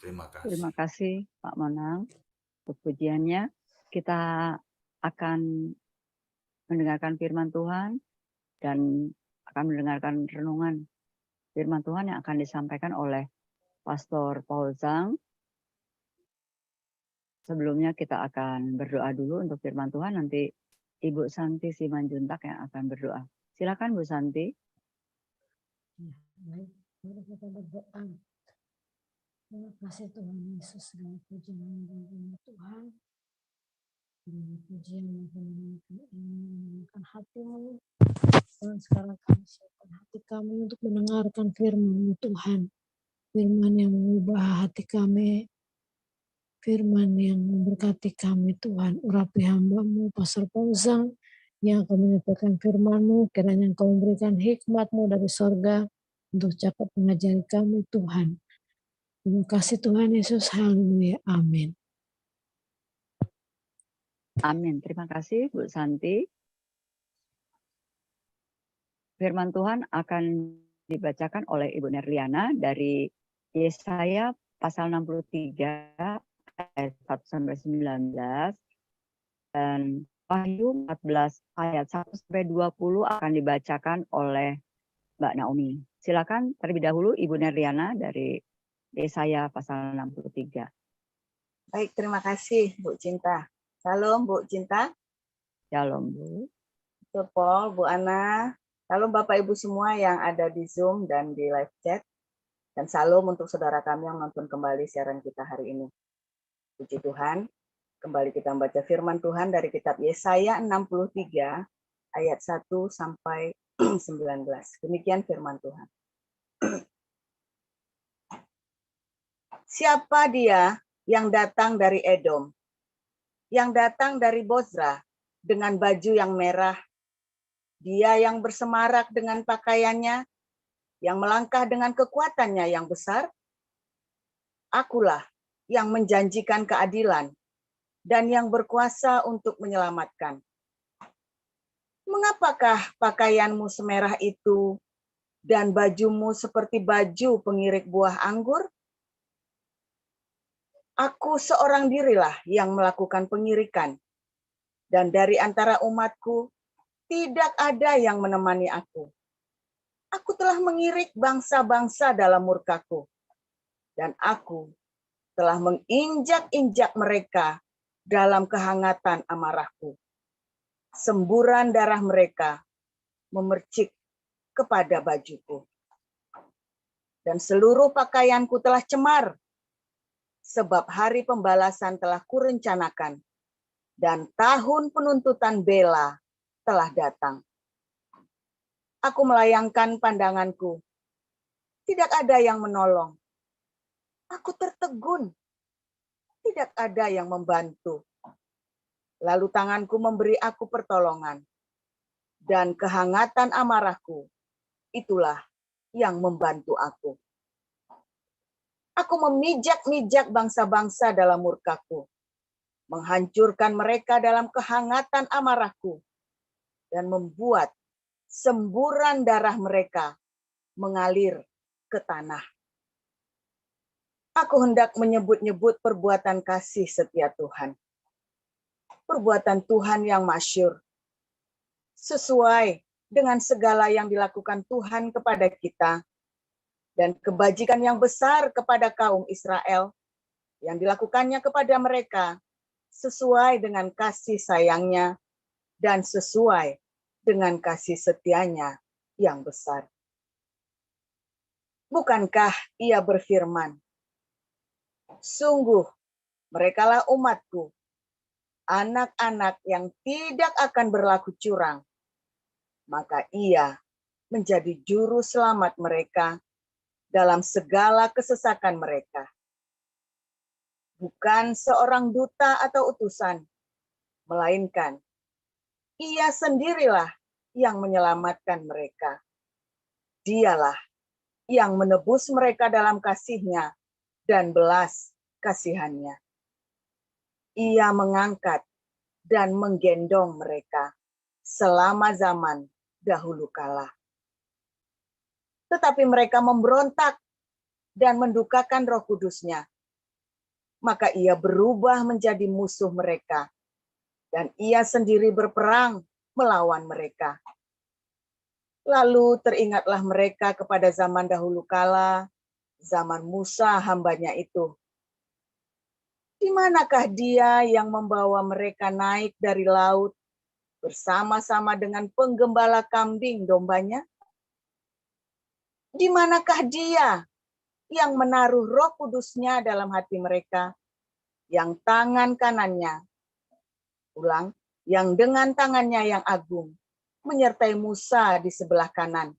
Terima kasih. Terima kasih Pak Monang untuk pujiannya. Kita akan mendengarkan firman Tuhan dan akan mendengarkan renungan firman Tuhan yang akan disampaikan oleh Pastor Paul Zhang. Sebelumnya kita akan berdoa dulu untuk firman Tuhan, nanti Ibu Santi Simanjuntak yang akan berdoa. Silakan Bu Santi. Ya, baik, mari kita berdoa. Terima kasih Tuhan Yesus, segala pujian dan Tuhan. Dengan pujian yang menyenangkan hatimu. Dan sekarang kami siapkan hati kami untuk mendengarkan firman Tuhan. Firman yang mengubah hati kami. Firman yang memberkati kami Tuhan. Urapi hamba-Mu, Pastor Paul Zhang, yang akan menyampaikan firman-Mu. Kiranya Engkau memberikan hikmat-Mu dari sorga untuk dapat mengajari kami Tuhan. Terima kasih Tuhan Yesus. Haleluya. Amin. Amin. Terima kasih Bu Santi. Firman Tuhan akan dibacakan oleh Ibu Nerliana dari Yesaya pasal 63 ayat 1-19 dan Wahyu 14 ayat 1-20 akan dibacakan oleh Mbak Naomi. Silakan terlebih dahulu Ibu Nerliana dari Yesaya pasal 63. Baik, terima kasih Bu Cinta. Salam Bu Cinta. Shalom Bu. Bu Paul, Bu Ana. Salam Bapak Ibu semua yang ada di Zoom dan di live chat. Dan salam untuk saudara kami yang nonton kembali siaran kita hari ini. Puji Tuhan, kembali kita membaca firman Tuhan dari kitab Yesaya 63 ayat 1-19. Demikian firman Tuhan. Siapa dia yang datang dari Edom, yang datang dari Bozra dengan baju yang merah, dia yang bersemarak dengan pakaiannya, yang melangkah dengan kekuatannya yang besar? Akulah yang menjanjikan keadilan dan yang berkuasa untuk menyelamatkan. Mengapakah pakaianmu semerah itu dan bajumu seperti baju pengirik buah anggur? Aku seorang dirilah yang melakukan pengirikan, dan dari antara umatku tidak ada yang menemani aku. Aku telah mengirik bangsa-bangsa dalam murkaku, dan aku telah menginjak-injak mereka dalam kehangatan amarahku. Semburan darah mereka memercik kepada bajuku. Dan seluruh pakaianku telah cemar, sebab hari pembalasan telah kurencanakan, dan tahun penuntutan bela telah datang. Aku melayangkan pandanganku, tidak ada yang menolong. Aku tertegun, tidak ada yang membantu. Lalu tanganku memberi aku pertolongan, dan kehangatan amarahku, itulah yang membantu aku. Aku memijak-mijak bangsa-bangsa dalam murkaku, menghancurkan mereka dalam kehangatan amarahku, dan membuat semburan darah mereka mengalir ke tanah. Aku hendak menyebut-nyebut perbuatan kasih setia Tuhan. Perbuatan Tuhan yang masyhur, sesuai dengan segala yang dilakukan Tuhan kepada kita, dan kebajikan yang besar kepada kaum Israel, yang dilakukannya kepada mereka, sesuai dengan kasih sayangnya, dan sesuai dengan kasih setianya yang besar. Bukankah ia berfirman, sungguh merekalah umatku, anak-anak yang tidak akan berlaku curang, maka ia menjadi juru selamat mereka dalam segala kesesakan mereka. Bukan seorang duta atau utusan, melainkan ia sendirilah yang menyelamatkan mereka. Dialah yang menebus mereka dalam kasih-Nya dan belas kasihan-Nya. Ia mengangkat dan menggendong mereka selama zaman dahulu kala. Tetapi mereka memberontak dan mendukakan Roh Kudus-Nya maka ia berubah menjadi musuh mereka, dan ia sendiri berperang melawan mereka. Lalu teringatlah mereka kepada zaman dahulu kala, zaman Musa hambanya itu. Di manakah dia yang membawa mereka naik dari laut bersama-sama dengan penggembala kambing dombanya? Di manakah dia yang menaruh Roh Kudusnya dalam hati mereka, yang tangan kanannya, yang dengan tangannya yang agung, menyertai Musa di sebelah kanan,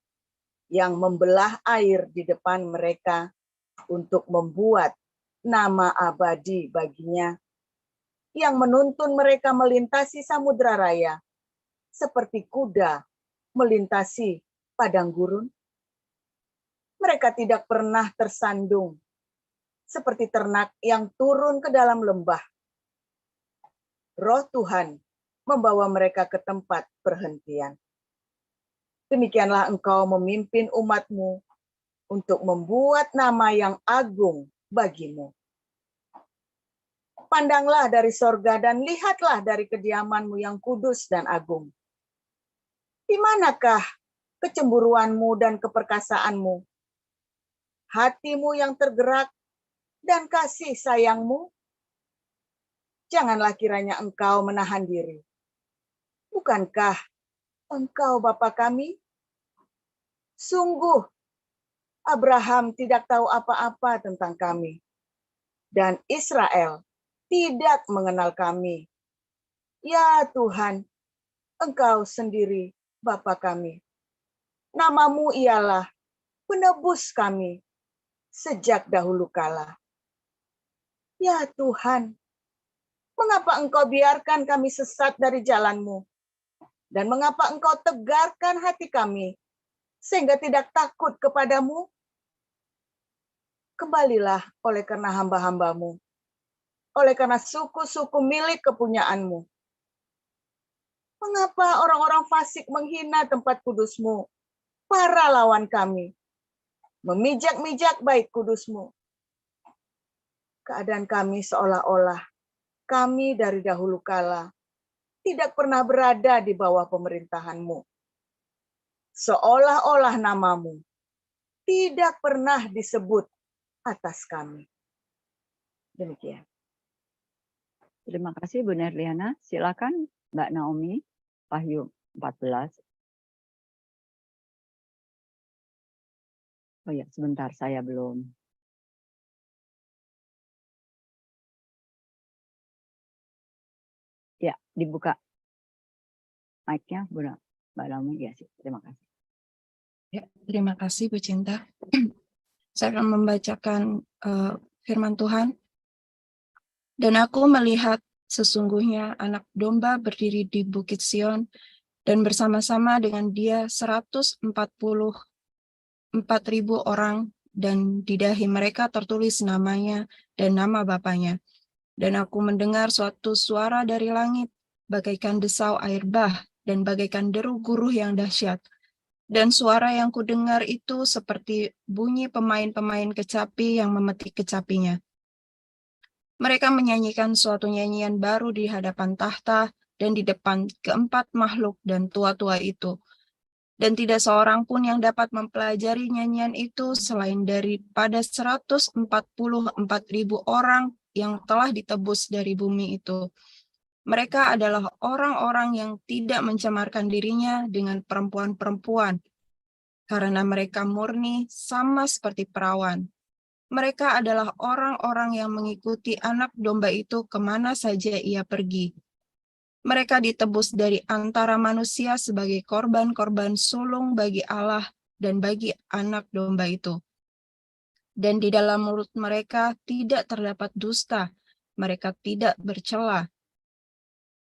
yang membelah air di depan mereka untuk membuat nama abadi baginya, yang menuntun mereka melintasi samudra raya, seperti kuda melintasi padang gurun. Mereka tidak pernah tersandung, seperti ternak yang turun ke dalam lembah. Roh Tuhan membawa mereka ke tempat perhentian. Demikianlah engkau memimpin umat-Mu untuk membuat nama yang agung bagimu. Pandanglah dari sorga dan lihatlah dari kediaman-Mu yang kudus dan agung. Di manakah kecemburuan-Mu dan keperkasaan-Mu? Hati-Mu yang tergerak dan kasih sayang-Mu? Janganlah kiranya engkau menahan diri. Bukankah engkau Bapa kami? Sungguh, Abraham tidak tahu apa-apa tentang kami, dan Israel tidak mengenal kami. Ya Tuhan, engkau sendiri Bapa kami. Nama-Mu ialah penebus kami sejak dahulu kala. Ya Tuhan, mengapa engkau biarkan kami sesat dari jalan-Mu? Dan mengapa engkau tegarkan hati kami, sehingga tidak takut kepadamu? Kembalilah oleh karena hamba-hambamu, oleh karena suku-suku milik kepunyaanmu. Mengapa orang-orang fasik menghina tempat kudus-Mu, para lawan kami, memijak-mijak bait kudus-Mu? Keadaan kami seolah-olah kami dari dahulu kala tidak pernah berada di bawah pemerintahan-Mu. Seolah-olah nama-Mu tidak pernah disebut atas kami. Demikian. Terima kasih Bu Nerliana. Silakan Mbak Naomi, Wahyu 14. Oh ya, sebentar, saya belum. Ya, dibuka mic-nya, Mbak Naomi. Ya, sih. Terima kasih. Ya, terima kasih Bu Cinta. Saya akan membacakan firman Tuhan. Dan aku melihat sesungguhnya anak domba berdiri di Bukit Sion, dan bersama-sama dengan dia 144.000 orang, dan di dahi mereka tertulis namanya dan nama Bapanya. Dan aku mendengar suatu suara dari langit, bagaikan desau air bah, dan bagaikan deru guruh yang dahsyat. Dan suara yang kudengar itu seperti bunyi pemain-pemain kecapi yang memetik kecapinya. Mereka menyanyikan suatu nyanyian baru di hadapan tahta dan di depan keempat makhluk dan tua-tua itu. Dan tidak seorang pun yang dapat mempelajari nyanyian itu selain daripada 144.000 orang yang telah ditebus dari bumi itu. Mereka adalah orang-orang yang tidak mencemarkan dirinya dengan perempuan-perempuan, karena mereka murni sama seperti perawan. Mereka adalah orang-orang yang mengikuti anak domba itu kemana saja ia pergi. Mereka ditebus dari antara manusia sebagai korban-korban sulung bagi Allah dan bagi anak domba itu. Dan di dalam mulut mereka tidak terdapat dusta, mereka tidak bercela.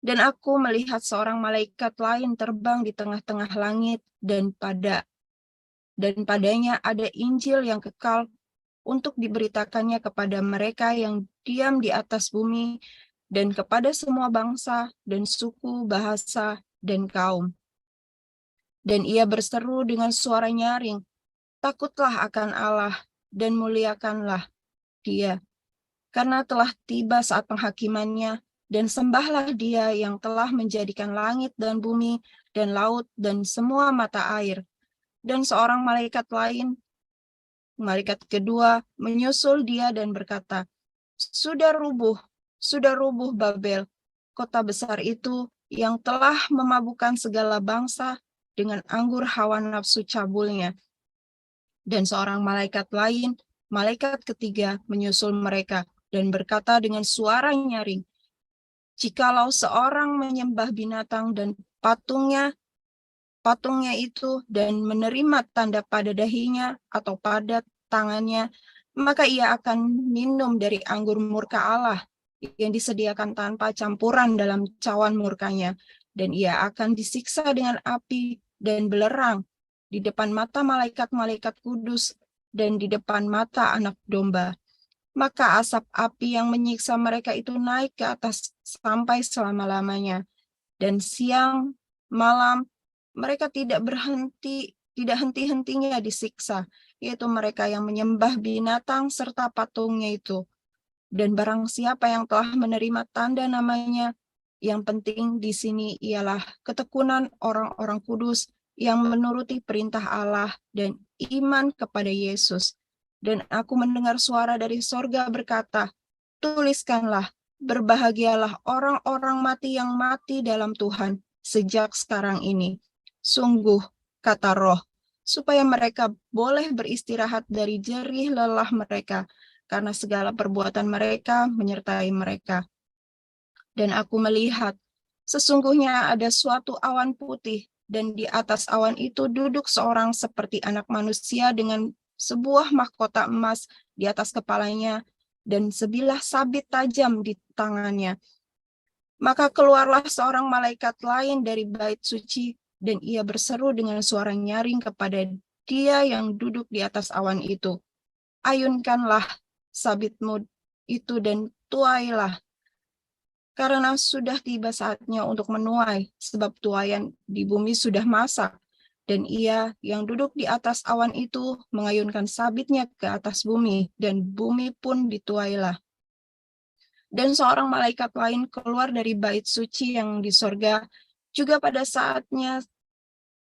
Dan aku melihat seorang malaikat lain terbang di tengah-tengah langit, dan padanya ada Injil yang kekal untuk diberitakannya kepada mereka yang diam di atas bumi, dan kepada semua bangsa, dan suku, bahasa, dan kaum. Dan ia berseru dengan suara nyaring, "Takutlah akan Allah, dan muliakanlah Dia, karena telah tiba saat penghakimannya, dan sembahlah Dia yang telah menjadikan langit dan bumi dan laut dan semua mata air. Dan seorang malaikat lain, malaikat kedua, menyusul Dia dan berkata, sudah rubuh Babel, kota besar itu yang telah memabukkan segala bangsa dengan anggur hawa nafsu cabulnya. Dan seorang malaikat lain, malaikat ketiga, menyusul mereka dan berkata dengan suara nyaring, jikalau seorang menyembah binatang dan patungnya itu dan menerima tanda pada dahinya atau pada tangannya, maka ia akan minum dari anggur murka Allah yang disediakan tanpa campuran dalam cawan murkanya, dan ia akan disiksa dengan api dan belerang di depan mata malaikat-malaikat kudus dan di depan mata Anak Domba. Maka asap api yang menyiksa mereka itu naik ke atas sampai selama-lamanya, dan siang malam mereka tidak henti-hentinya disiksa, yaitu mereka yang menyembah binatang serta patungnya itu. Dan barang siapa yang telah menerima tanda namanya, yang penting di sini ialah ketekunan orang-orang kudus yang menuruti perintah Allah dan iman kepada Yesus. Dan aku mendengar suara dari sorga berkata, tuliskanlah, berbahagialah orang-orang mati yang mati dalam Tuhan sejak sekarang ini. Sungguh, kata Roh, supaya mereka boleh beristirahat dari jerih lelah mereka, karena segala perbuatan mereka menyertai mereka. Dan aku melihat, sesungguhnya ada suatu awan putih, dan di atas awan itu duduk seorang seperti anak manusia dengan sebuah mahkota emas di atas kepalanya, dan sebilah sabit tajam di tangannya. Maka keluarlah seorang malaikat lain dari bait suci, dan ia berseru dengan suara nyaring kepada Dia yang duduk di atas awan itu, ayunkanlah sabitmu itu dan tuailah, karena sudah tiba saatnya untuk menuai, sebab tuaian di bumi sudah masak. Dan ia yang duduk di atas awan itu mengayunkan sabitnya ke atas bumi, dan bumi pun dituailah. Dan seorang malaikat lain keluar dari bait suci yang di sorga, juga pada saatnya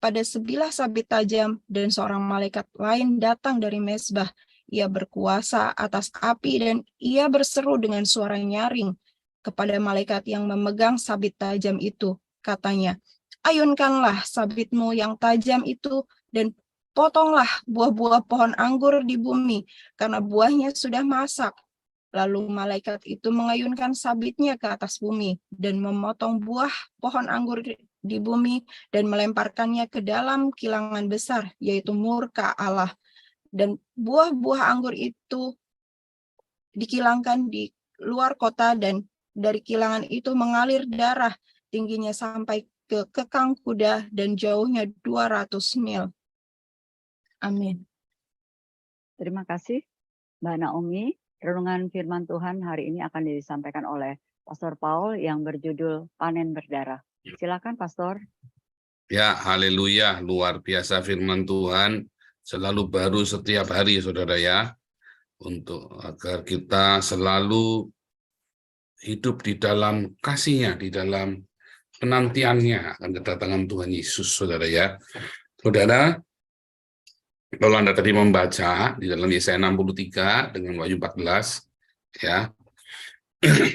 pada sebilah sabit tajam, dan seorang malaikat lain datang dari mezbah. Ia berkuasa atas api, dan ia berseru dengan suara nyaring kepada malaikat yang memegang sabit tajam itu. Katanya, ayunkanlah sabitmu yang tajam itu, dan potonglah buah-buah pohon anggur di bumi, karena buahnya sudah masak. Lalu malaikat itu mengayunkan sabitnya ke atas bumi, dan memotong buah pohon anggur di bumi, dan melemparkannya ke dalam kilangan besar, yaitu murka Allah. Dan buah-buah anggur itu dikilangkan di luar kota, dan dari kilangan itu mengalir darah, tingginya sampai ke kekang kuda, dan jauhnya 200 mil. Amin. Terima kasih, Mbak Naomi. Renungan firman Tuhan hari ini akan disampaikan oleh Pastor Paul yang berjudul Panen Berdarah. Silakan, Pastor. Ya, haleluya, luar biasa firman Tuhan, selalu baru setiap hari, saudara ya, untuk agar kita selalu hidup di dalam kasih-Nya, di dalam penantiannya akan kedatangan Tuhan Yesus, saudara ya. Saudara, kalau Anda tadi membaca di dalam Yesaya 63 dengan Wahyu 14, ya,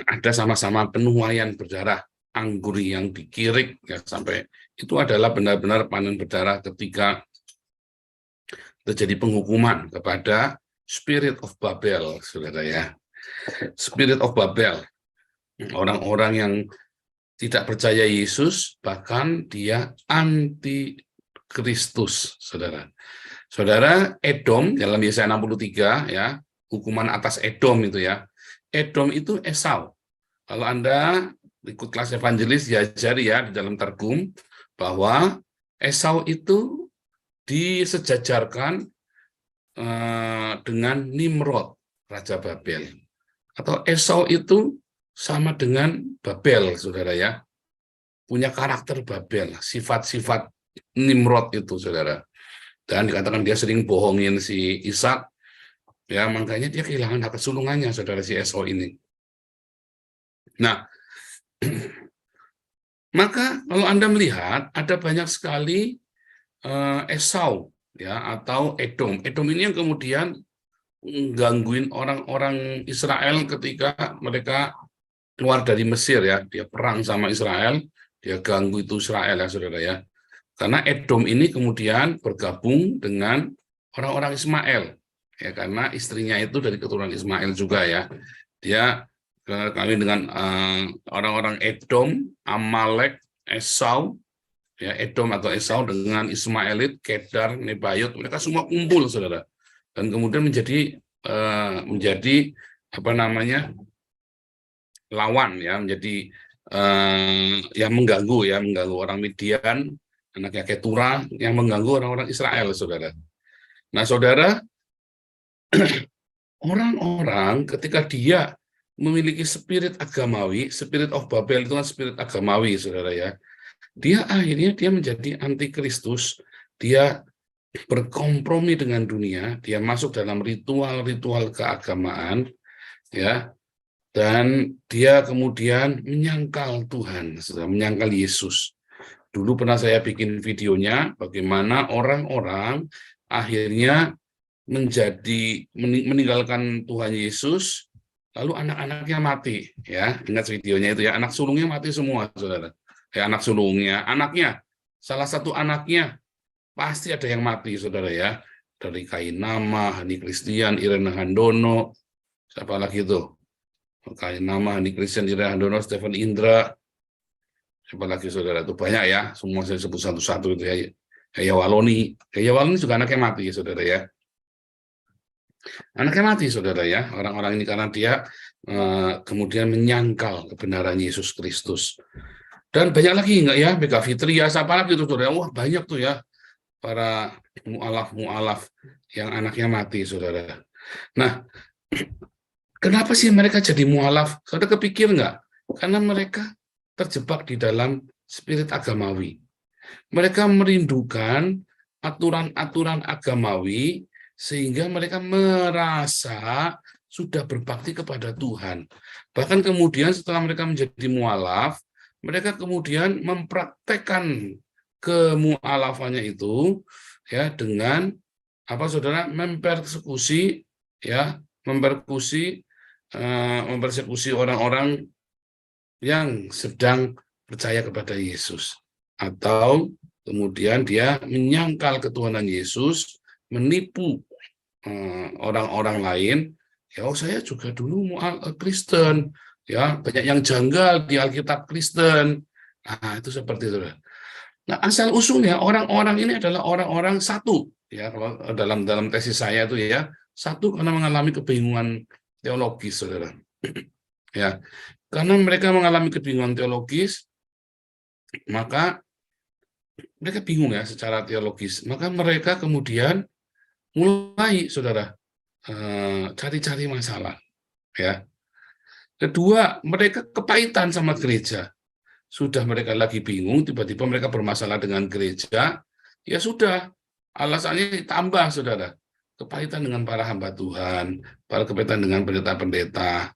ada sama-sama penuaian berdarah anggur yang dikirik, ya, sampai itu adalah benar-benar panen berdarah ketika terjadi penghukuman kepada Spirit of Babel, saudara ya. Spirit of Babel, orang-orang yang tidak percaya Yesus, bahkan dia anti Kristus, saudara. Saudara, Edom dalam Yesaya 63 ya, hukuman atas Edom itu ya. Edom itu Esau. Kalau Anda ikut kelas evangelis diajari ya di dalam Targum bahwa Esau itu disejajarkan dengan Nimrod, Raja Babel. Atau Esau itu sama dengan Babel, saudara ya. Punya karakter Babel, sifat-sifat Nimrod itu, saudara. Dan dikatakan dia sering bohongin si Ishak, Ya, makanya dia kehilangan hak kesulungannya, saudara, si Esau ini. Nah, maka kalau Anda melihat ada banyak sekali Esau, ya, atau Edom. Edom ini yang kemudian gangguin orang-orang Israel ketika mereka keluar dari Mesir, ya. Dia perang sama Israel, dia ganggu itu Israel, ya, saudara, ya. Karena Edom ini kemudian bergabung dengan orang-orang Ismail, ya, karena istrinya itu dari keturunan Ismail juga, ya. Dia kawin dengan orang-orang Edom, Amalek, Esau, ya, Edom atau Esau dengan Ismailit, Kedar, Nebayot, mereka semua kumpul, saudara, dan kemudian menjadi apa namanya, lawan, ya, menjadi yang mengganggu orang Midian, anaknya Ketura, yang mengganggu orang-orang Israel, saudara. Nah, saudara, orang-orang ketika dia memiliki spirit agamawi, spirit of Babel itu kan spirit agamawi, saudara, ya. Dia akhirnya dia menjadi antikristus, dia berkompromi dengan dunia, dia masuk dalam ritual-ritual keagamaan, ya, dan dia kemudian menyangkal Tuhan, menyangkal Yesus. Dulu pernah saya bikin videonya bagaimana orang-orang akhirnya meninggalkan Tuhan Yesus, lalu anak-anaknya mati, ya. Ingat videonya itu, ya, anak sulungnya mati semua, saudara. Ya, anak sulungnya, anaknya, salah satu anaknya pasti ada yang mati, saudara, ya. Dari Kainama, Hani Christian, Irene Handono, siapa lagi itu? Kainama, Hani Christian, Irene Handono, Stephen Indra, siapa lagi, saudara? Itu banyak, ya. Semua saya sebut satu-satu itu, ya. Yaya Waloni juga anaknya mati, saudara, ya. Anaknya mati, saudara, ya. Orang-orang ini karena dia kemudian menyangkal kebenaran Yesus Kristus. Dan banyak lagi, enggak, ya, Mega Fitria, siapa lagi itu, saudara? Wah, banyak tuh, ya, para mu'alaf yang anaknya mati, saudara. Nah, kenapa sih mereka jadi mu'alaf? Saudara kepikir enggak? Karena mereka terjebak di dalam spirit agamawi. Mereka merindukan aturan-aturan agamawi sehingga mereka merasa sudah berbakti kepada Tuhan. Bahkan kemudian setelah mereka menjadi mu'alaf, mereka kemudian mempraktekkan kemu'alafannya itu, ya, dengan apa, saudara, mempersekusi orang-orang yang sedang percaya kepada Yesus, atau kemudian dia menyangkal ketuhanan Yesus, menipu orang-orang lain. Ya, saya juga dulu Kristen, ya, banyak yang janggal di Alkitab Kristen. Nah, itu seperti itu. Nah, asal usulnya orang-orang ini adalah orang-orang satu, ya, kalau dalam tesis saya itu, ya, satu karena mengalami kebingungan teologis, saudara. Ya, karena mereka mengalami kebingungan teologis, maka mereka bingung, ya, secara teologis. Maka mereka kemudian mulai, saudara, cari-cari masalah, ya. Kedua, mereka kepahitan sama gereja. Sudah mereka lagi bingung, tiba-tiba mereka bermasalah dengan gereja, ya sudah, alasannya ditambah, saudara. Kepahitan dengan para hamba Tuhan, kepahitan dengan pendeta-pendeta.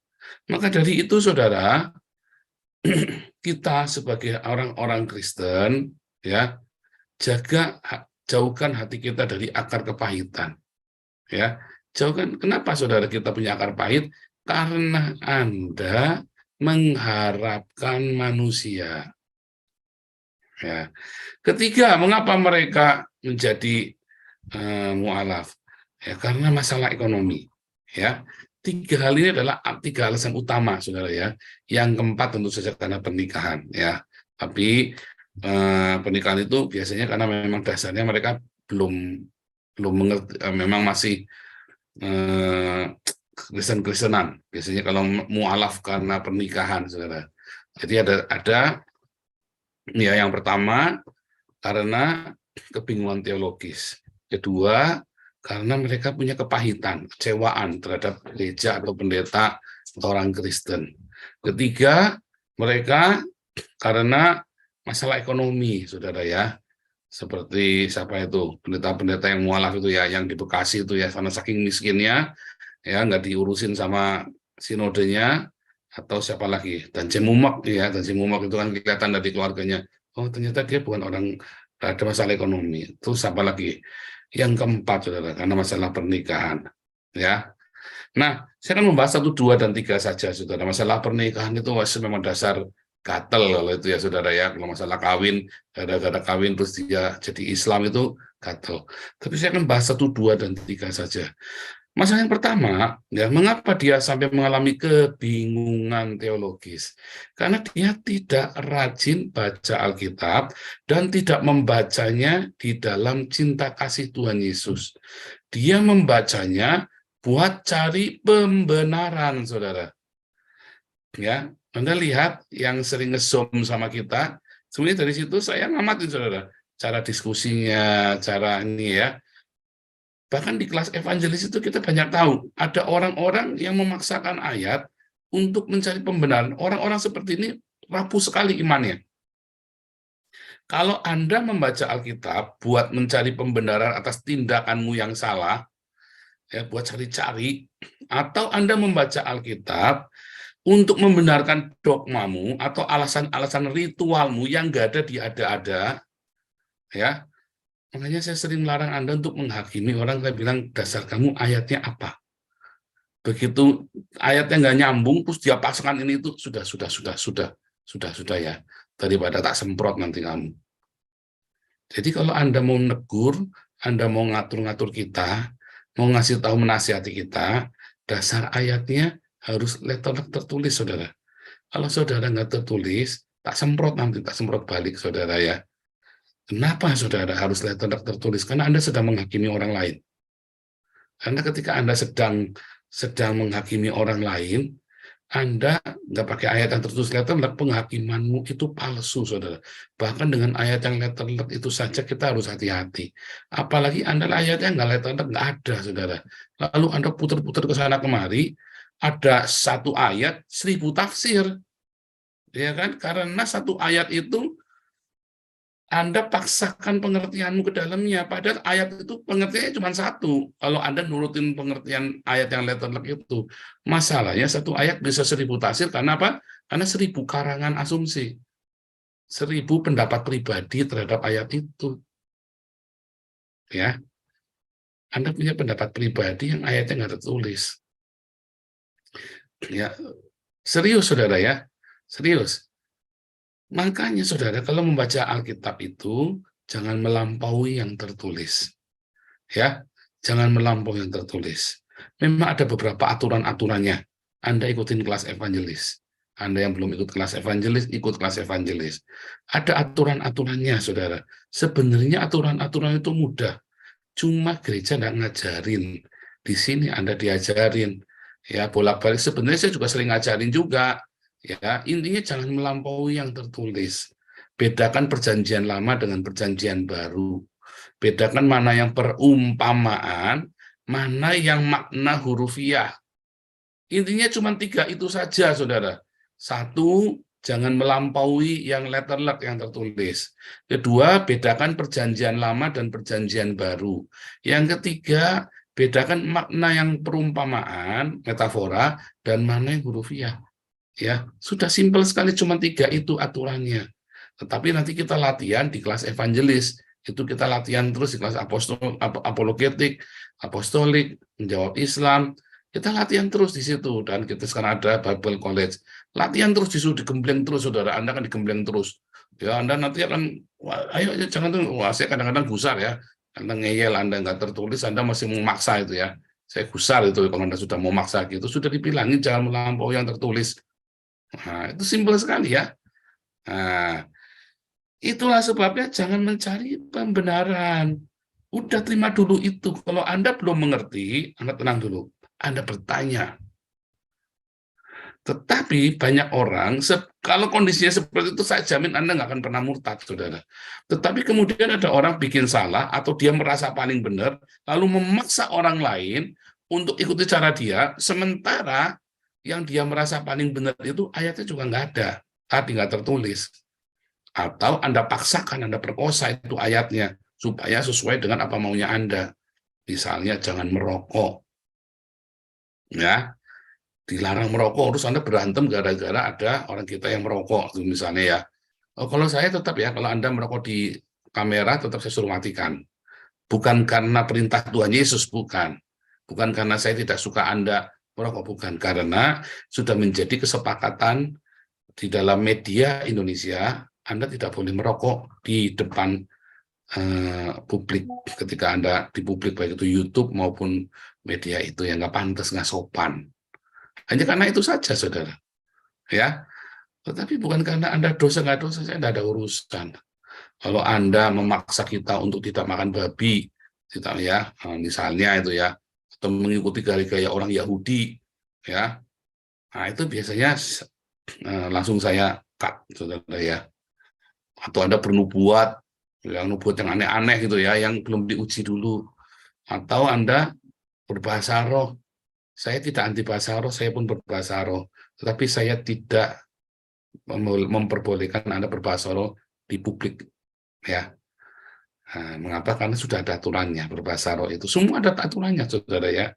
Maka dari itu, saudara, kita sebagai orang-orang Kristen, ya, jauhkan hati kita dari akar kepahitan, ya. Jauhkan. Kenapa, saudara, kita punya akar pahit? Karena Anda mengharapkan manusia. Ya. Ketiga, mengapa mereka menjadi mu'alaf? Ya, karena masalah ekonomi. Ya, tiga hal ini adalah tiga alasan utama, saudara, ya. Yang keempat tentu saja karena pernikahan, ya. Tapi pernikahan itu biasanya karena memang dasarnya mereka belum mengerti, memang masih Kristen-Kristenan. Biasanya kalau mu'alaf karena pernikahan, saudara. Jadi ada ya, yang pertama karena kebingungan teologis. Kedua, karena mereka punya kepahitan, kecewaan terhadap gereja atau pendeta atau orang Kristen. Ketiga, mereka karena masalah ekonomi, saudara, ya. Seperti siapa itu, pendeta-pendeta yang mu'alaf itu, ya, yang di Bekasi itu, ya, karena saking miskinnya, ya, nggak diurusin sama sinodenya atau siapa lagi, dan Cemumak ya, dan Cemumak itu kan kelihatan dari keluarganya, oh ternyata dia bukan orang ada masalah ekonomi. Terus apa lagi? Yang keempat, saudara, karena masalah pernikahan, ya. Nah, saya akan membahas 1, 2, dan 3 saja, saudara. Masalah pernikahan itu masih memang dasar gatel kalau itu ya, saudara ya. Kalau masalah kawin, gara-gara kawin terus dia jadi Islam itu gatel. Tapi saya akan bahas 1, 2, dan 3 saja. Masalah yang pertama, ya, mengapa dia sampai mengalami kebingungan teologis? Karena dia tidak rajin baca Alkitab dan tidak membacanya di dalam cinta kasih Tuhan Yesus. Dia membacanya buat cari pembenaran, saudara. Ya, Anda lihat yang sering nge-zoom sama kita, sebenarnya dari situ saya ngamatin, saudara, cara diskusinya, cara ini ya. Bahkan di kelas evangelis itu kita banyak tahu, ada orang-orang yang memaksakan ayat untuk mencari pembenaran. Orang-orang seperti ini rapuh sekali imannya. Kalau Anda membaca Alkitab buat mencari pembenaran atas tindakanmu yang salah, ya, buat cari-cari, atau Anda membaca Alkitab untuk membenarkan dogmamu atau alasan-alasan ritualmu yang nggak ada di ada-ada, ya. Makanya saya sering melarang Anda untuk menghakimi orang. Saya bilang, dasar kamu ayatnya apa? Begitu ayatnya nggak nyambung, terus dia pasangkan ini itu, sudah ya. Daripada tak semprot nanti kamu. Jadi kalau Anda mau negur, Anda mau ngatur-ngatur kita, mau ngasih tahu menasihati kita, dasar ayatnya harus letterlek tertulis, saudara. Kalau saudara nggak tertulis, tak semprot nanti, tak semprot balik, saudara ya. Kenapa saudara harus letterlek tertulis? Karena Anda sedang menghakimi orang lain. Karena ketika Anda sedang menghakimi orang lain, Anda nggak pakai ayat yang tertulis letterlek, penghakimanmu itu palsu, saudara. Bahkan dengan ayat yang letterlek itu saja kita harus hati-hati. Apalagi Anda ayatnya nggak letterlek, nggak ada, saudara. Lalu Anda putar-putar ke sana kemari, ada satu ayat, 1000 tafsir. Ya kan? Karena satu ayat itu Anda paksakan pengertianmu ke dalamnya, padahal ayat itu pengertiannya cuma satu. Kalau Anda nurutin pengertian ayat yang letterlek itu, masalahnya satu ayat bisa 1000 tafsir, karena apa? Karena 1000 karangan asumsi, 1000 pendapat pribadi terhadap ayat itu. Ya, Anda punya pendapat pribadi yang ayatnya nggak tertulis. Ya, serius saudara ya, serius. Makanya saudara, kalau membaca Alkitab itu jangan melampaui yang tertulis. Ya, jangan melampaui yang tertulis. Memang ada beberapa aturan-aturannya. Anda ikutin kelas evangelis. Anda yang belum ikut kelas evangelis, ikut kelas evangelis. Ada aturan-aturannya, saudara. Sebenarnya aturan-aturan itu mudah. Cuma gereja nggak ngajarin. Di sini Anda diajarin. Ya, bolak-balik. Sebenarnya saya juga sering ngajarin juga. Ya, intinya jangan melampaui yang tertulis. Bedakan perjanjian lama dengan perjanjian baru. Bedakan mana yang perumpamaan, mana yang makna hurufiah. Intinya cuma 3 itu saja, saudara. 1, jangan melampaui yang letterlek yang tertulis. 2, bedakan perjanjian lama dan perjanjian baru. Yang ketiga, bedakan makna yang perumpamaan, metafora, dan mana yang hurufiah. Ya, sudah simpel sekali, cuma 3 itu aturannya. Tetapi nanti kita latihan di kelas evangelis, itu kita latihan terus di kelas apologetik, apostolik, menjawab Islam, kita latihan terus di situ. Dan kita sekarang ada Bible College, latihan terus di situ, digembleng terus, saudara. Anda kan digembleng terus. Ya, Anda nanti akan, ayo jangan tuh, saya kadang-kadang gusar ya, Anda ngeyel, Anda nggak tertulis, Anda masih memaksa itu ya. Saya gusar itu kalau Anda sudah mau maksa gitu, sudah dibilangin jangan melampaui yang tertulis. Nah, itu simpel sekali ya. Nah, itulah sebabnya jangan mencari pembenaran. Udah terima dulu itu. Kalau Anda belum mengerti, Anda tenang dulu. Anda bertanya. Tetapi banyak orang, kalau kondisinya seperti itu, saya jamin Anda nggak akan pernah murtad, saudara. Tetapi kemudian ada orang bikin salah, atau dia merasa paling benar, lalu memaksa orang lain untuk ikuti cara dia, sementara yang dia merasa paling benar itu ayatnya juga nggak ada, tapi nggak tertulis. Atau Anda paksakan, Anda perkosa itu ayatnya, supaya sesuai dengan apa maunya Anda. Misalnya jangan merokok. Ya, dilarang merokok, terus Anda berantem gara-gara ada orang kita yang merokok, misalnya ya. Oh, kalau saya tetap ya, kalau Anda merokok di kamera, tetap saya suruh matikan. Bukan karena perintah Tuhan Yesus, bukan. Bukan karena saya tidak suka Anda merokok, bukan. Karena sudah menjadi kesepakatan di dalam media Indonesia, Anda tidak boleh merokok di depan publik. Ketika Anda di publik, baik itu YouTube maupun media itu, yang nggak pantas, nggak sopan. Hanya karena itu saja, saudara. Ya, tetapi bukan karena Anda dosa, nggak dosa, saya tidak ada urusan. Kalau Anda memaksa kita untuk tidak makan babi, kita ya, misalnya itu ya, atau mengikuti gaya-gaya orang Yahudi, ya, nah itu biasanya langsung saya cut, saudara ya. Atau Anda bernubuat, yang nubuat yang aneh-aneh gitu ya, yang belum diuji dulu. Atau Anda berbahasa roh. Saya tidak anti bahasa roh, saya pun berbahasa roh. Tetapi saya tidak memperbolehkan Anda berbahasa roh di publik, ya. Nah, mengapa? Karena sudah ada aturannya berbahasa roh itu. Semua ada aturannya, saudara ya.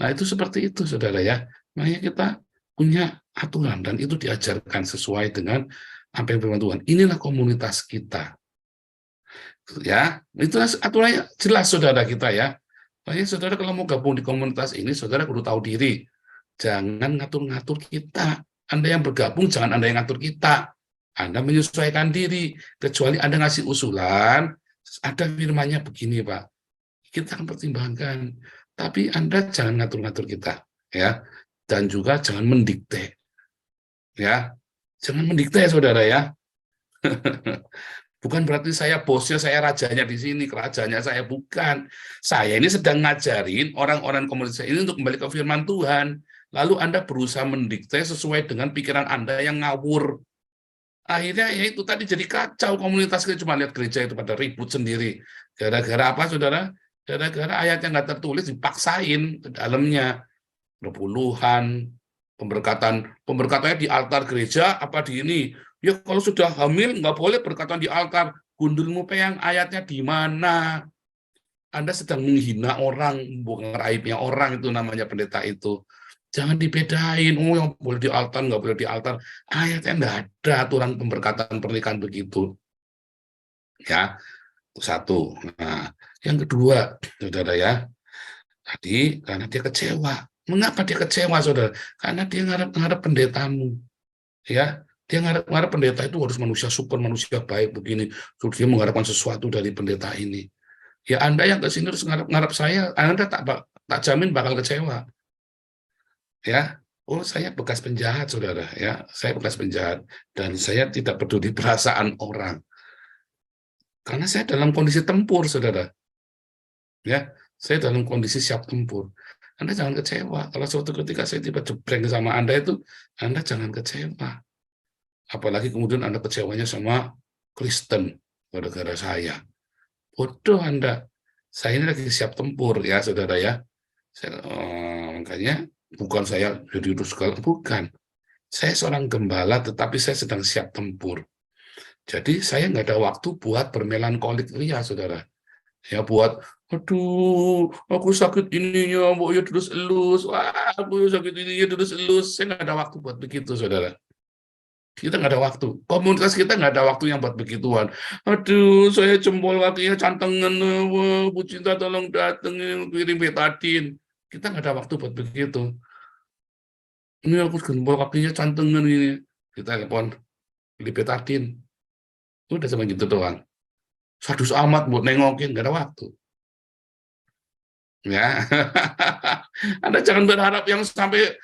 Nah, itu seperti itu, saudara ya. Makanya kita punya aturan dan itu diajarkan sesuai dengan apa yang firman Tuhan. Inilah komunitas kita. Ya, itu aturannya jelas, saudara kita ya. Makanya saudara kalau mau gabung di komunitas ini, saudara perlu tahu diri. Jangan ngatur-ngatur kita. Anda yang bergabung, jangan Anda yang ngatur kita. Anda menyesuaikan diri. Kecuali Anda ngasih usulan, ada firmannya begini, Pak. Kita akan pertimbangkan. Tapi Anda jangan ngatur-ngatur kita. Ya. Dan juga jangan mendikte. Ya. Jangan mendikte, saudara ya. Bukan berarti saya bosnya, saya rajanya di sini, kerajaannya saya, bukan. Saya ini sedang ngajarin orang-orang komunitas ini untuk kembali ke firman Tuhan. Lalu Anda berusaha mendikte sesuai dengan pikiran Anda yang ngawur. Akhirnya ya itu tadi jadi kacau komunitas kita, cuma lihat gereja itu pada ribut sendiri. Gara-gara apa, saudara? Gara-gara ayat yang nggak tertulis dipaksain ke dalamnya. Berpuluhan, pemberkatannya di altar gereja apa di ini. Ya kalau sudah hamil nggak boleh berkatan di altar. Gundulmu peyang, ayatnya di mana? Anda sedang menghina orang, bukan aibnya orang, itu namanya pendeta itu. Jangan dibedain, oh yang boleh di altar, nggak boleh di altar. Ayatnya nggak ada aturan pemberkatan pernikahan begitu. Ya, itu satu. Nah, yang kedua, saudara ya, tadi karena dia kecewa. Mengapa dia kecewa, saudara? Karena dia ngarep pendetamu. Ya, dia ngarep pendeta itu harus manusia super, manusia baik begini. Terus dia mengharapkan sesuatu dari pendeta ini. Ya Anda yang ke sini terus ngarep saya, Anda tak jamin bakal kecewa. Ya, oh saya bekas penjahat, saudara. Ya, saya bekas penjahat dan saya tidak peduli perasaan orang. Karena saya dalam kondisi tempur, saudara. Ya, saya dalam kondisi siap tempur. Anda jangan kecewa. Kalau suatu ketika saya tiba jebreng sama Anda itu, Anda jangan kecewa. Apalagi kemudian Anda kecewanya sama Kristen gara-gara saya. Bodoh Anda. Saya ini lagi siap tempur ya, saudara ya. Makanya bukan saya jadi segala, bukan. Saya seorang gembala, tetapi saya sedang siap tempur. Jadi saya nggak ada waktu buat bermelankolik ria, saudara. Ya buat, aduh, aku sakit ininya, bu ya terus elus, wah, aku sakit ininya terus elus. Saya nggak ada waktu buat begitu, saudara. Kita nggak ada waktu. Komunitas kita nggak ada waktu yang buat begituan. Aduh, saya jempol kakinya cantengan, wah, Bu Cinta tolong datengin, kirim betadin. Kita nggak ada waktu buat begitu. Ini aku jempol kakinya cantengan ini. Kita telepon, beli betadin. Udah cuma gitu doang. Sadus amat buat nengokin, nggak ada waktu. Ya, Anda jangan berharap yang sampai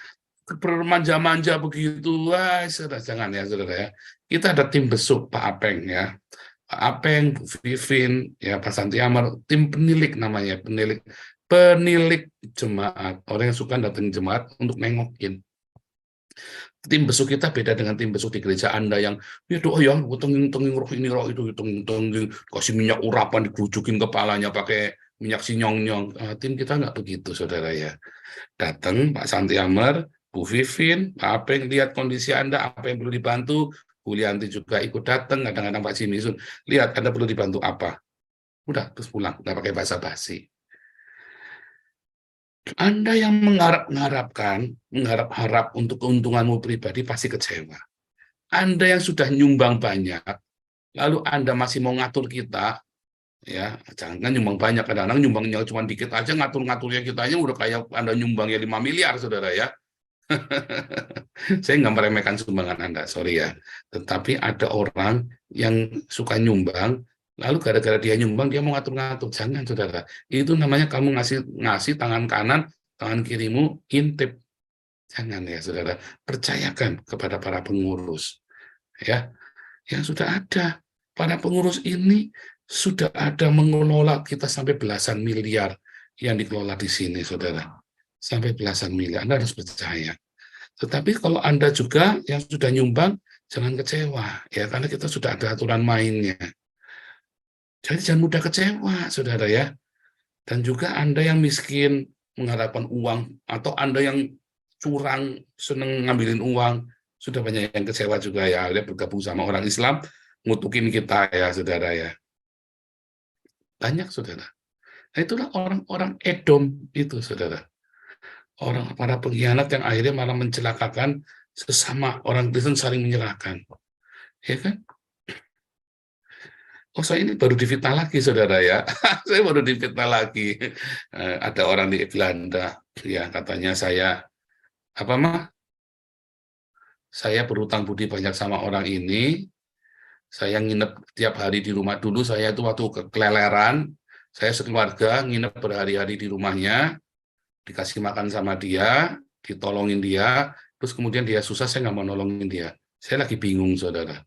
bermanja-manja begitu. Wah, saudara, jangan ya, saudara ya. Kita ada tim besuk Pak Apeng ya. Pak Apeng, Bu Vivin, ya Pak Santi Amar, tim penilik namanya, penilik jemaat. Orang yang suka datang jemaat untuk nengokin. Tim besuk kita beda dengan tim besuk di gereja Anda yang ya doa ya, tenging roh ini roh itu, tenging kasih minyak urapan digerujukin kepalanya pakai minyak sinyong-nyong. Tim kita nggak begitu, saudara ya. Datang Pak Santi Amar, Bu Vivin, Pak Apeng, lihat kondisi Anda, apa yang perlu dibantu. Bu Lianti juga ikut datang, kadang-kadang Pak Simisun, lihat Anda perlu dibantu apa. Udah, terus pulang, nggak pakai basa-basi. Anda yang mengharap-harap untuk keuntunganmu pribadi pasti kecewa. Anda yang sudah nyumbang banyak, lalu Anda masih mau ngatur kita, ya jangan nyumbang banyak, kadang-kadang nyumbangnya cuma dikit aja, ngatur-ngaturnya kita aja udah kayak Anda nyumbangnya 5 miliar, saudara ya. Saya nggak meremehkan sumbangan Anda, sorry ya. Tetapi ada orang yang suka nyumbang, lalu gara-gara dia nyumbang, dia mau ngatur-ngatur. Jangan, saudara. Itu namanya kamu ngasih tangan kanan, tangan kirimu intip. Jangan ya, saudara. Percayakan kepada para pengurus. Ya, yang sudah ada. Para pengurus ini sudah ada mengelola kita sampai belasan miliar yang dikelola di sini, saudara. Sampai belasan miliar. Anda harus percaya. Tetapi kalau Anda juga yang sudah nyumbang, jangan kecewa, ya, karena kita sudah ada aturan mainnya. Jadi jangan mudah kecewa, saudara ya. Dan juga Anda yang miskin, mengharapkan uang, atau Anda yang curang, seneng ngambilin uang, sudah banyak yang kecewa juga ya, dia bergabung sama orang Islam, ngutukin kita ya, saudara ya. Banyak, saudara. Nah, itulah orang-orang Edom itu, saudara. Orang para pengkhianat yang akhirnya malah mencelakakan sesama orang Kristen, saling menyerahkan, ya kan? Oh, saya ini baru difitnah lagi, saudara ya. Saya baru difitnah lagi. Ada orang di Belanda, ya katanya saya saya berutang budi banyak sama orang ini. Saya nginep tiap hari di rumah dulu. Saya itu waktu keleleran, saya sekeluarga nginep berhari-hari di rumahnya. Dikasih makan sama dia, ditolongin dia, terus kemudian dia susah, saya nggak mau nolongin dia. Saya lagi bingung, saudara.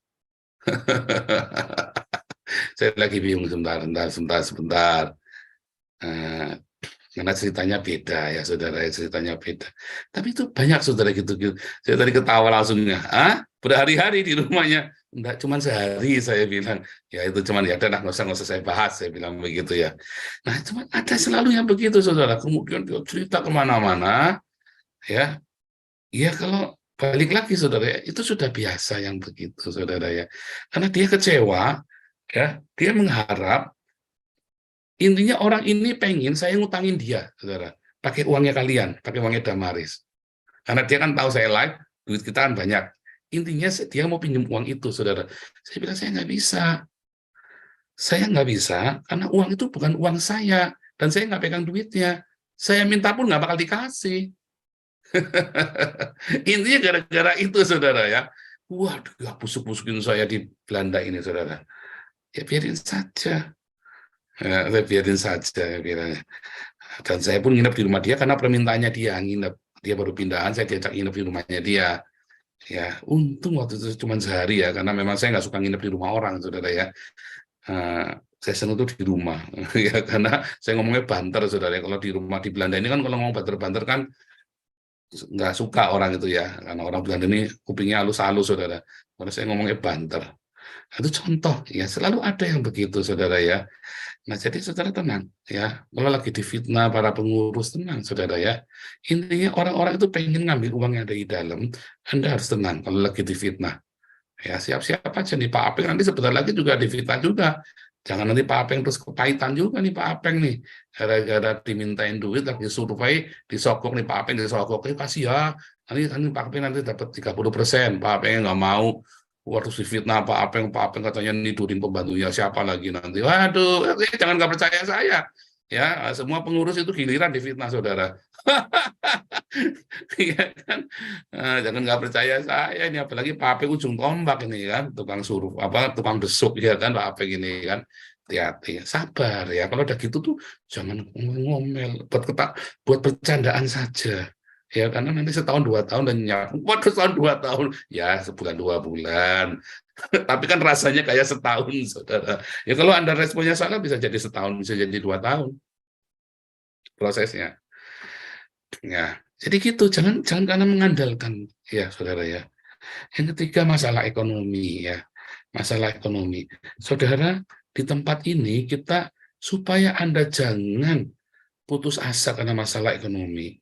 Saya lagi bingung, sebentar. Karena ceritanya beda ya, saudara, ceritanya beda. Tapi itu banyak, saudara, gitu. Saya tadi ketawa langsungnya. Berhari-hari di rumahnya. Enggak, cuma sehari, saya bilang. Ya itu cuman, ya udah, nggak usah saya bahas, saya bilang begitu ya. Nah, cuma ada selalu yang begitu, saudara. Kemudian dia cerita kemana-mana, ya. Ya kalau balik lagi, saudara, itu sudah biasa yang begitu, saudara ya. Karena dia kecewa, ya, dia mengharap, intinya orang ini pengen saya ngutangin dia, saudara. Pakai uangnya kalian, pakai uangnya Damaris. Karena dia kan tahu saya live, duit kita kan banyak. Intinya dia mau pinjam uang itu, saudara. Saya bilang, saya nggak bisa. Saya nggak bisa, karena uang itu bukan uang saya. Dan saya nggak pegang duitnya. Saya minta pun nggak bakal dikasih. Intinya gara-gara itu, saudara ya. Waduh, ya busuk-busukin saya di Belanda ini, saudara. Ya biarin saja. Ya, saya biarin saja, ya, bilangnya. Dan saya pun nginep di rumah dia karena permintaannya dia nginep. Dia baru pindahan, saya diajak nginep di rumahnya dia. Ya, untung waktu itu cuma sehari ya, karena memang saya nggak suka nginep di rumah orang, saudara ya. Saya senang tuh di rumah, ya, karena saya ngomongnya banter, saudara. Kalau di rumah di Belanda ini kan, kalau ngomong banter-banter kan nggak suka orang itu ya, karena orang Belanda ini kupingnya halus-halus, saudara. Karena saya ngomongnya banter. Itu contoh, ya, selalu ada yang begitu, saudara ya. Nah, jadi saudara tenang, ya. Kalau lagi difitnah para pengurus, tenang, saudara ya. Intinya orang-orang itu pengen ngambil uang yang ada di dalam, Anda harus tenang kalau lagi difitnah. Ya, siap-siap aja nih, Pak Apeng nanti sebentar lagi juga difitnah juga. Jangan nanti Pak Apeng terus kepahitan juga nih, Pak Apeng nih. Gara-gara dimintain duit, lagi survei, disogok nih Pak Apeng, disogok. Kasih ya, nanti Pak Apeng nanti dapat 30%. Pak Apeng nggak mau. Waktu si fitnah Pak Apeng katanya nidurin pembantunya siapa lagi nanti. Waduh, jangan nggak percaya saya. Ya, semua pengurus itu giliran difitnah, saudara. Iya kan? Jangan nggak percaya saya ini, apalagi Pak Apeng ujung tombak ini kan, tukang suruh tukang besuk ya kan, Pak Apeng ini kan. Hati-hati, sabar ya. Kalau udah gitu tuh jangan ngomel, buat bercandaan saja. Ya, karena nanti setahun 2 tahun dan buat setahun 2 tahun, ya sebulan 2 bulan. Tapi kan rasanya kayak setahun, saudara. Ya kalau Anda responnya salah bisa jadi setahun, bisa jadi 2 tahun prosesnya. Ya, jadi gitu. Jangan karena mengandalkan, ya saudara ya. Yang ketiga, masalah ekonomi ya, masalah ekonomi. Saudara, di tempat ini kita supaya Anda jangan putus asa karena masalah ekonomi.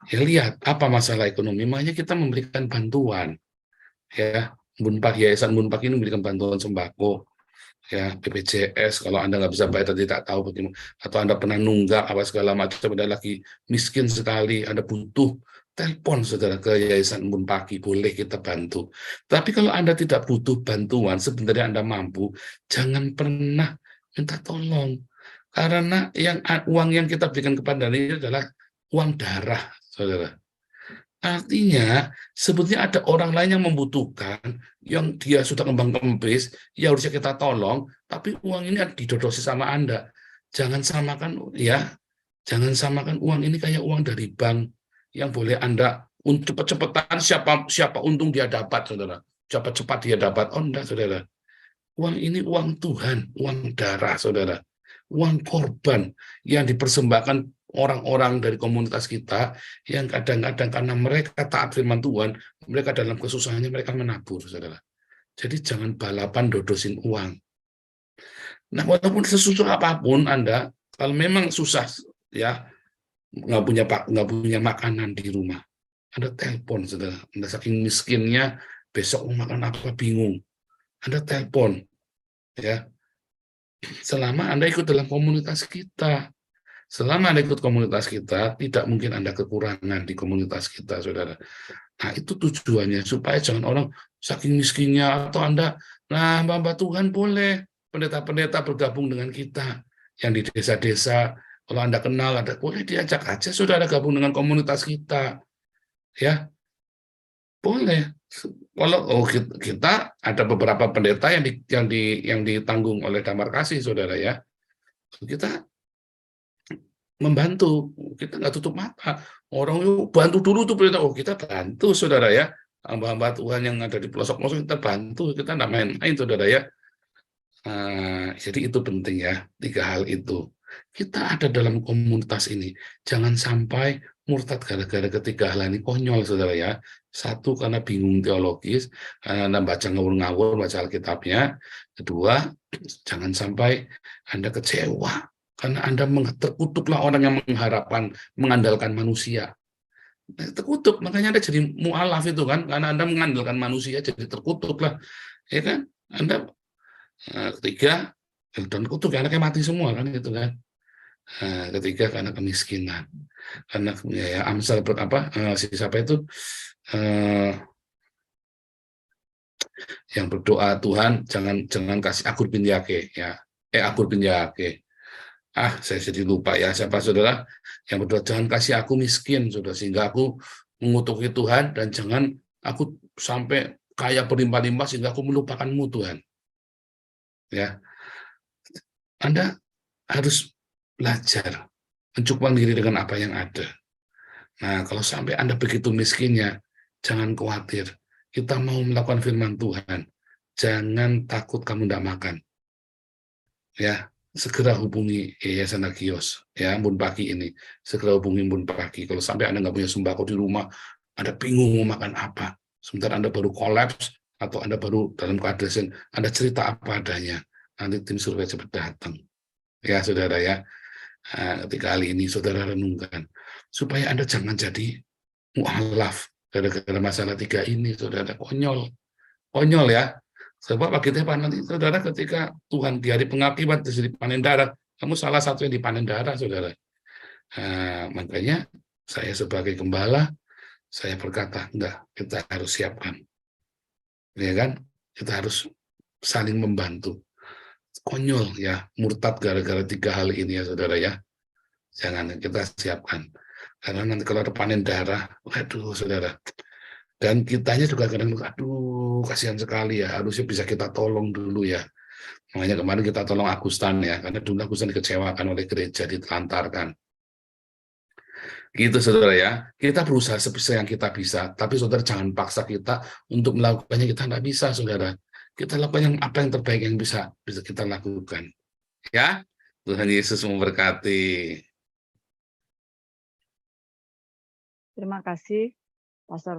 Ya, lihat apa masalah ekonomi, makanya kita memberikan bantuan. Ya, Yayasan Bunpak ini memberikan bantuan sembako. ya BPJS, kalau Anda nggak bisa bayar dan tidak tahu bagaimana, atau Anda pernah nunggak apa segala macam, Anda lagi miskin sekali, Anda butuh, telepon saudara ke Yayasan Embun Pagi, boleh kita bantu. Tapi kalau Anda tidak butuh bantuan, sebenarnya Anda mampu, jangan pernah minta tolong. Karena uang yang kita berikan kepada ini adalah uang darah, saudara. Artinya, sebetulnya ada orang lain yang membutuhkan, yang dia sudah kembang kempis, ya harusnya kita tolong, tapi uang ini didodosi sama Anda. Jangan samakan, ya, jangan samakan uang ini kayak uang dari bank, yang boleh Anda untuk cepat-cepatan siapa untung dia dapat, saudara. Cepat-cepat dia dapat. Oh, enggak, saudara. Uang ini uang Tuhan, uang darah, saudara. Uang korban yang dipersembahkan orang-orang dari komunitas kita yang kadang-kadang karena mereka taat firman Tuhan, mereka dalam kesusahannya mereka menabur, saudara. Jadi jangan balapan dodosin uang. Nah, walaupun sesusah apapun Anda, kalau memang susah, ya nggak punya makanan di rumah, Anda telepon, saudara. Anda saking miskinnya, besok mau makan apa bingung, Anda telepon, ya. Selama Anda ikut dalam komunitas kita. Selama Anda ikut komunitas kita, tidak mungkin Anda kekurangan di komunitas kita, saudara. Nah, itu tujuannya, supaya jangan orang saking miskinnya, atau Anda, nah, hamba Tuhan boleh, pendeta-pendeta bergabung dengan kita, yang di desa-desa, kalau Anda kenal, boleh diajak aja, saudara, gabung dengan komunitas kita. Ya, boleh. Kalau kita ada beberapa pendeta yang ditanggung oleh Damar Kasih, saudara, ya. Kita membantu, kita nggak tutup mata. Orang yuk bantu dulu tuh perintah, kita bantu, saudara, ya. Hamba-hamba Tuhan yang ada di pelosok-pelosok kita bantu, kita nggak main-main, saudara, ya. Jadi itu penting, ya, 3 hal itu. Kita ada dalam komunitas ini, jangan sampai murtad gara-gara ketiga hal ini. Konyol, saudara, ya. Satu, karena bingung teologis, karena baca ngawur-ngawur, baca Alkitabnya. Kedua, jangan sampai Anda kecewa karena Anda terkutuklah orang yang mengandalkan manusia. Terkutuk, makanya Anda jadi mu'alaf itu kan, karena Anda mengandalkan manusia, jadi terkutuklah. Ya kan? Anda ketiga, dan kutuk, anaknya mati semua kan, gitu kan. Ketiga, karena kemiskinan. Karena ya, Amsal siapa itu yang berdoa, Tuhan jangan kasih Agur bin Yake, ya. Agur bin Yake. Saya jadi lupa, ya, siapa, saudara, yang berdoa, jangan kasih aku miskin, saudara, sehingga aku mengutuki Tuhan, dan jangan aku sampai kaya berlimpah-limpah sehingga aku melupakanmu, Tuhan. Ya, Anda harus belajar mencukupkan diri dengan apa yang ada. Nah, kalau sampai Anda begitu miskinnya, jangan khawatir. Kita mau melakukan firman Tuhan, jangan takut kamu tidak makan. Ya, segera hubungi Yayasan Agios, ya, Embun Pagi ini. Segera hubungi Embun Pagi. Kalau sampai Anda nggak punya sembako di rumah, Anda bingung mau makan apa. Sementara Anda baru kolaps, atau Anda baru dalam keadaan, Anda cerita apa adanya. Nanti tim survei cepat datang. Ya, saudara, ya. Ketika kali ini saudara renungkan, supaya Anda jangan jadi mu'alaf gara-gara masalah 3 ini, saudara. Konyol, ya. Sebab akhirnya nanti, saudara, ketika Tuhan di hari pengakibat jadi panen darah, kamu salah satu yang dipanen darah, saudara. Makanya saya sebagai gembala, saya berkata, enggak, kita harus siapkan, ya kan? Kita harus saling membantu. Konyol, ya, murtad gara-gara 3 hal ini, ya, saudara, ya. Jangan, kita siapkan. Karena nanti kalau ada panen darah, waduh, saudara. Dan kitanya juga kadang, aduh, kasihan sekali, ya. Harusnya bisa kita tolong dulu, ya. Makanya kemarin kita tolong Agustan, ya. Karena dulu Agustan dikecewakan oleh gereja, ditelantarkan. Gitu, saudara, ya. Kita berusaha sebisa yang kita bisa. Tapi saudara jangan paksa kita untuk melakukannya, kita nggak bisa, saudara. Kita lakukan apa yang terbaik yang bisa kita lakukan. Ya, Tuhan Yesus memberkati. Terima kasih, Pastor